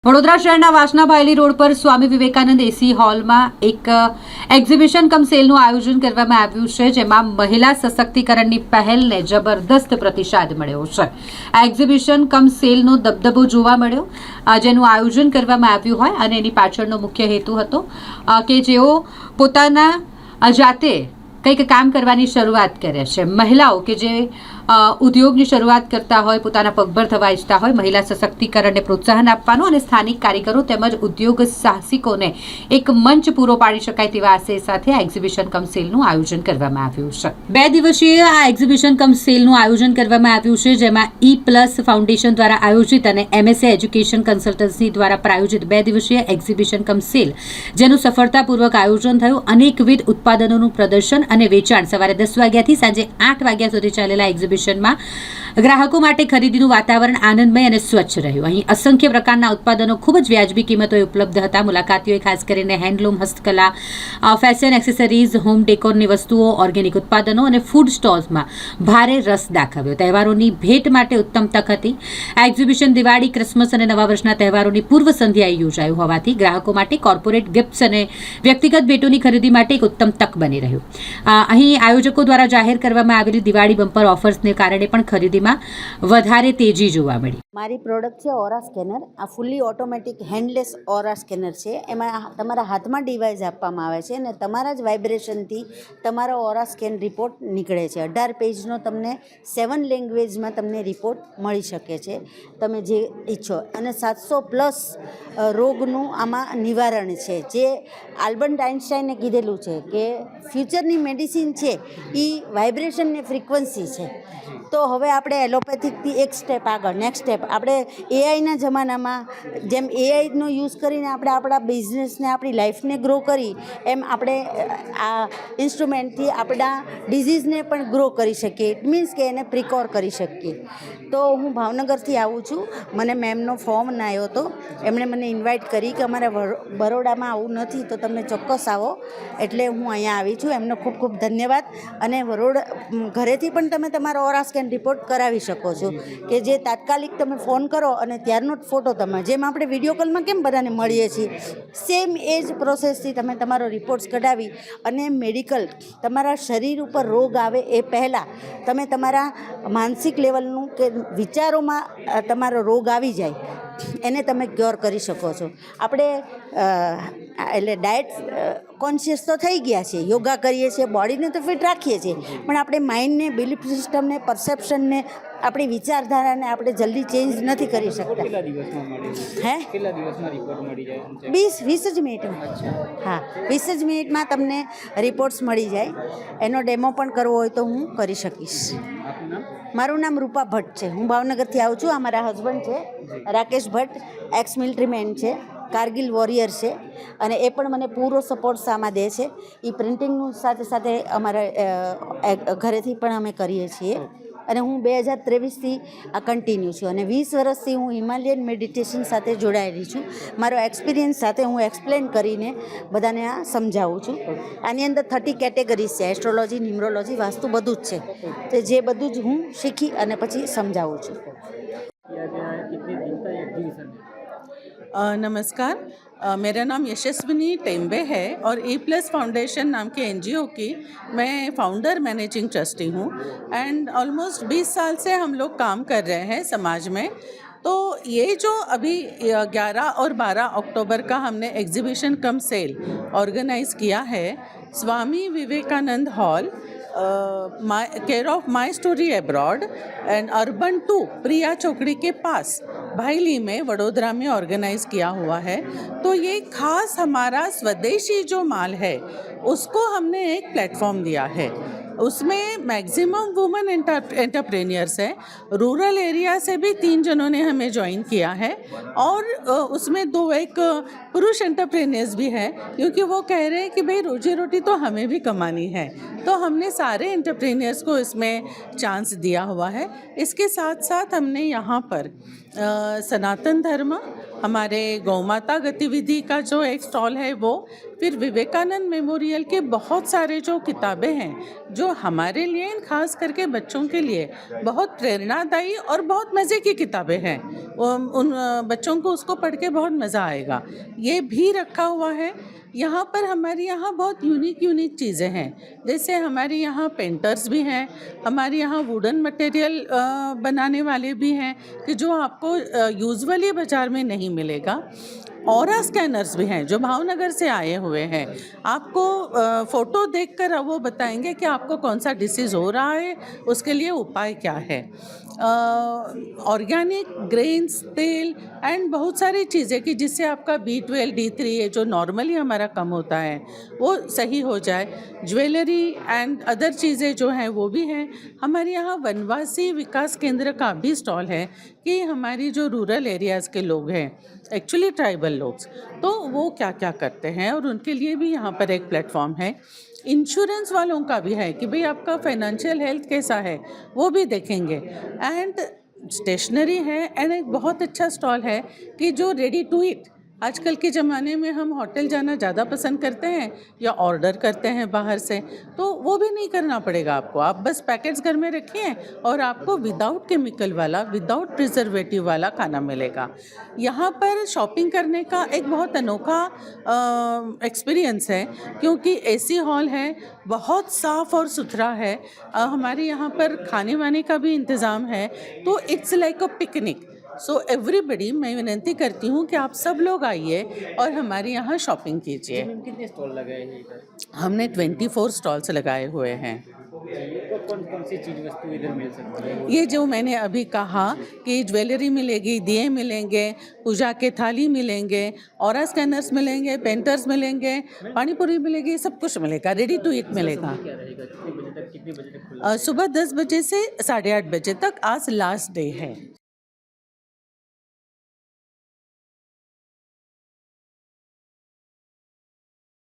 વડોદરા શહેરના વાસણા બાયલી રોડ પર સ્વામી વિવેકાનંદ એસી હોલમાં એક એક્ઝિબિશન કમ સેલનું આયોજન કરવામાં આવ્યું છે, જેમાં મહિલા સશક્તિકરણની પહેલને જબરદસ્ત પ્રતિસાદ મળ્યો છે। આ એક્ઝિબિશન કમ સેલનો દબદબો જોવા મળ્યો, જેનું આયોજન કરવામાં આવ્યું હોય અને એની પાછળનો મુખ્ય હેતુ હતો કે જેઓ પોતાના જાતે કંઈક કામ કરવાની શરૂઆત કરે છે। મહિલાઓ કે જે ઉદ્યોગની શરૂઆત કરતા હોય, પોતાના પગભર થવા ઈચ્છતા હોય, મહિલા સશક્તિકરણને પ્રોત્સાહન આપવાનું અને સ્થાનિક કારીગરો તેમજ ઉદ્યોગ સાહસિકોને એક મંચ પૂરો પાડી શકાય તેવા આશય સાથે આ એક્ઝિબિશન કમ સેલનું આયોજન કરવામાં આવ્યું છે। 2 દિવસીય આ એક્ઝિબિશન કમ સેલનું આયોજન કરવામાં આવ્યું છે, જેમાં E+ ફાઉન્ડેશન દ્વારા આયોજિત અને MSA એજ્યુકેશન કન્સલ્ટન્સી દ્વારા પ્રાયોજિત 2 દિવસીય એક્ઝિબિશન કમ સેલ, જેનું સફળતાપૂર્વક આયોજન થયું। અનેકવિધ ઉત્પાદનોનું પ્રદર્શન અને વેચાણ સવારે 10 વાગ્યાથી સાંજે 8 વાગ્યા સુધી ચાલેલા એક્ઝિબિશનમાં ગ્રાહકો માટે ખરીદીનું વાતાવરણ આનંદમય અને સ્વચ્છ રહ્યું। અહીં અસંખ્ય પ્રકારના ઉત્પાદનો ખૂબ જ વ્યાજબી કિંમતોએ ઉપલબ્ધ હતા। મુલાકાતીઓએ ખાસ કરીને હેન્ડલૂમ, હસ્તકલા, ફેશન એક્સેસરીઝ, હોમ ડેકોરની વસ્તુઓ, ઓર્ગેનિક ઉત્પાદનો અને ફૂડ સ્ટોલ્સમાં ભારે રસ દાખવ્યો। તહેવારોની ભેટ માટે ઉત્તમ તક હતી। આ એક્ઝિબિશન દિવાળી, ક્રિસમસ અને નવા વર્ષના તહેવારોની પૂર્વ સંધ્યાએ યોજાયું હોવાથી ગ્રાહકો માટે કોર્પોરેટ ગિફ્ટ્સ અને વ્યક્તિગત ભેટોની ખરીદી માટે એક ઉત્તમ તક બની રહ્યું। અહીં આયોજકો દ્વારા જાહેર કરવામાં આવેલી દિવાળી બમ્પર ઓફર્સને કારણે પણ ખરીદીમાં વધારે તેજી જોવા મળી। મારી પ્રોડક્ટ છે ઓરા સ્કેનર। આ ફૂલી ઓટોમેટિક હેન્ડલેસ ઓરા સ્કેનર છે। એમાં તમારા હાથમાં ડિવાઇસ આપવામાં આવે છે અને તમારા જ વાઇબ્રેશનથી તમારો ઓરા સ્કેન રિપોર્ટ નીકળે છે। 18 પેજનો તમને 7 લેંગ્વેજમાં તમને રિપોર્ટ મળી શકે છે, તમે જે ઈચ્છો। અને 700+ રોગનું આમાં નિવારણ છે, જે આલ્બર્ટ આઇન્સ્ટાઈને કીધેલું છે કે ફ્યુચરની મેડિસિન છે એ વાઇબ્રેશન ને ફ્રીક્વન્સી છે। તો હવે આપણે એલોપેથિકથી એક સ્ટેપ આગળ, નેક્સ્ટ સ્ટેપ આપણે એઆઈના જમાનામાં જેમ એઆઈનો યુઝ કરીને આપણે આપણા બિઝનેસને, આપણી લાઈફને ગ્રો કરી, એમ આપણે આ ઇન્સ્ટ્રુમેન્ટથી આપણા ડિઝીઝને પણ ગ્રો કરી શકીએ। ઇટ મીન્સ કે એને પ્રિકોર કરી શકીએ। તો હું ભાવનગરથી આવું છું। મને મેમનો ફોન આવ્યો હતો, એમણે મને ઇન્વાઇટ કરી કે અમારા બરોડામાં આવું નથી તો તમે ચોક્કસ આવો, એટલે હું અહીંયા આવી છું। એમનો ખૂબ ખૂબ ધન્યવાદ। અને ઘરેથી પણ તમે તમારો ઓરા સ્કેન રિપોર્ટ કરાવી શકો છો, કે જે તાત્કાલિક તમે ફોન કરો અને ત્યારનો જ ફોટો તમે, જેમ આપણે વિડીયો કોલમાં કેમ બધાને મળીએ છીએ, સેમ એ જ પ્રોસેસથી તમે તમારો રિપોર્ટ્સ કઢાવી અને મેડિકલ તમારા શરીર ઉપર રોગ આવે એ પહેલાં તમે તમારા માનસિક લેવલનું કે વિચારોમાં તમારો રોગ આવી જાય એને તમે ક્યોર કરી શકો છો। આપણે એટલે ડાયટ કોન્શિયસ તો થઈ ગયા છે, યોગા કરીએ છીએ, બોડીને તો ફિટ રાખીએ છીએ, પણ આપણે માઇન્ડને, બિલીફ સિસ્ટમને, પરસેપ્શનને, આપણી વિચારધારાને આપણે જલ્દી ચેન્જ નથી કરી શકતા। કેટલા દિવસમાં મળે? હે, કેટલા દિવસમાં રિપોર્ટ મળી જાય? 20 જ મિનિટમાં। હા, 20 જ મિનિટમાં તમને રિપોર્ટ્સ મળી જાય। એનો ડેમો પણ કરવો હોય તો હું કરી શકીશ। આપનું નામ? મારું નામ રૂપા ભટ્ટ છે। હું ભાવનગરથી આવું છું। આ મારા હસબન્ડ છે Rakesh Bhatt, ex military man છે, કારગિલ વોરિયર છે, અને એ પણ મને પૂરો સપોર્ટ આમાં દે છે। એ પ્રિન્ટિંગનું સાથે સાથે અમારા ઘરેથી પણ અમે કરીએ છીએ। અને હું 2023થી આ કન્ટિન્યુ છું, અને 20 વર્ષથી હું હિમાલયન મેડિટેશન સાથે જોડાયેલી છું। મારો એક્સપિરિયન્સ સાથે હું એક્સપ્લેન કરીને બધાને આ સમજાવું છું। આની અંદર 30 કેટેગરીઝ છે, એસ્ટ્રોલોજી, ન્યુમરોલોજી, વાસ્તુ બધું જ છે, તો જે બધું જ હું શીખી અને પછી સમજાવું છું। कितने दिन का एग्जीबिशन है? नमस्कार, मेरा नाम यशस्विनी टेम्बे है और E+ फाउंडेशन नाम के NGO की मैं फाउंडर मैनेजिंग ट्रस्टी हूँ। एंड ऑलमोस्ट 20 साल से हम लोग काम कर रहे हैं समाज में। तो ये जो अभी 11 और 12 अक्टूबर का हमने एग्जीबिशन कम सेल ऑर्गेनाइज़ किया है Swami Vivekananda hall, care of my story abroad and urban 2 Priya Chokdi के पास भाईली में वडोदरा में ऑर्गेनाइज़ किया हुआ है। तो ये खास हमारा स्वदेशी जो माल है उसको हमने एक प्लेटफॉर्म दिया है। उसमें मैक्सिमम वुमेन एंटरप्रेन्योर्स है। रूरल एरिया से भी 3 जनों ने हमें ज्वाइन किया है, और उसमें 2 एक पुरुष एंटरप्रेन्योर्स भी हैं, क्योंकि वो कह रहे हैं कि भाई रोजी रोटी तो हमें भी कमानी है। तो हमने सारे एंटरप्रेन्योर्स को इसमें चांस दिया हुआ है। इसके साथ साथ हमने यहाँ पर सनातन धर्म हमारे गौ माता गतिविधि का जो एक स्टॉल है वो, फिर विवेकानंद मेमोरियल के बहुत सारे जो किताबें हैं जो हमारे लिए, खास करके बच्चों के लिए बहुत प्रेरणादायी और बहुत मज़े की किताबें हैं। उन बच्चों को उसको पढ़ के बहुत मज़ा आएगा, ये भी रखा हुआ है। यहाँ पर हमारे यहाँ बहुत यूनिक चीज़ें हैं, जैसे हमारे यहाँ पेंटर्स भी हैं, हमारे यहाँ वुडन मटेरियल बनाने वाले भी हैं कि जो आपको यूजुअली बाज़ार में नहीं मिलेगा। ऑरा स्कैनर्स भी हैं जो भावनगर से आए हुए हैं। आपको फ़ोटो देखकर वो बताएंगे कि आपको कौन सा डिसीज़ हो रहा है, उसके लिए उपाय क्या है। ऑर्गेनिक ग्रेन्स, तेल एंड बहुत सारी चीज़ें कि जिससे आपका B12 D3 ये जो नॉर्मली हमारा कम होता है वो सही हो जाए। ज्वेलरी एंड अदर चीज़ें जो हैं वो भी हैं। हमारे यहाँ वनवासी विकास केंद्र का भी स्टॉल है कि हमारी जो रूरल एरियाज़ के लोग हैं, एक्चुअली ट्राइबल लोग, तो वो क्या क्या करते हैं और उनके लिए भी यहाँ पर एक प्लेटफॉर्म है। इंश्योरेंस वालों का भी है कि भाई आपका फाइनेंशियल हेल्थ कैसा है वो भी देखेंगे। एंड स्टेशनरी है एंड एक बहुत अच्छा स्टॉल है कि जो रेडी टू ईट, आजकल के ज़माने में हम होटल जाना ज़्यादा पसंद करते हैं या ऑर्डर करते हैं बाहर से, तो वो भी नहीं करना पड़ेगा आपको। आप बस पैकेट्स घर में रखिए और आपको विदाउट केमिकल वाला, विदाउट प्रिजर्वेटिव वाला खाना मिलेगा। यहाँ पर शॉपिंग करने का एक बहुत अनोखा एक्सपीरियंस है क्योंकि एसी हॉल है, बहुत साफ़ और सुथरा है। हमारे यहाँ पर खाने वाने का भी इंतज़ाम है, तो it's like a picnic. So everybody, मैं विनती करती हूँ कि आप सब लोग आइए और हमारे यहाँ शॉपिंग कीजिए। कितने स्टॉल लगाए हैं इधर? हमने 24 स्टॉल्स लगाए हुए हैं। तो कौन कौन सी चीज़ वस्तु इधर मिल सकती है? ये जो मैंने अभी कहा कि ज्वेलरी मिलेगी, दिए मिलेंगे, पूजा के थाली मिलेंगे, ऑरा स्कैनर्स मिलेंगे, पेंटर्स मिलेंगे, पानी पूरी मिलेगी, सब कुछ मिलेगा, रेडी टू ईट मिलेगा। क्या रहेगा? कितने बजे तक खुला? सुबह 10 बजे से 8:30 बजे तक आज लास्ट डे है।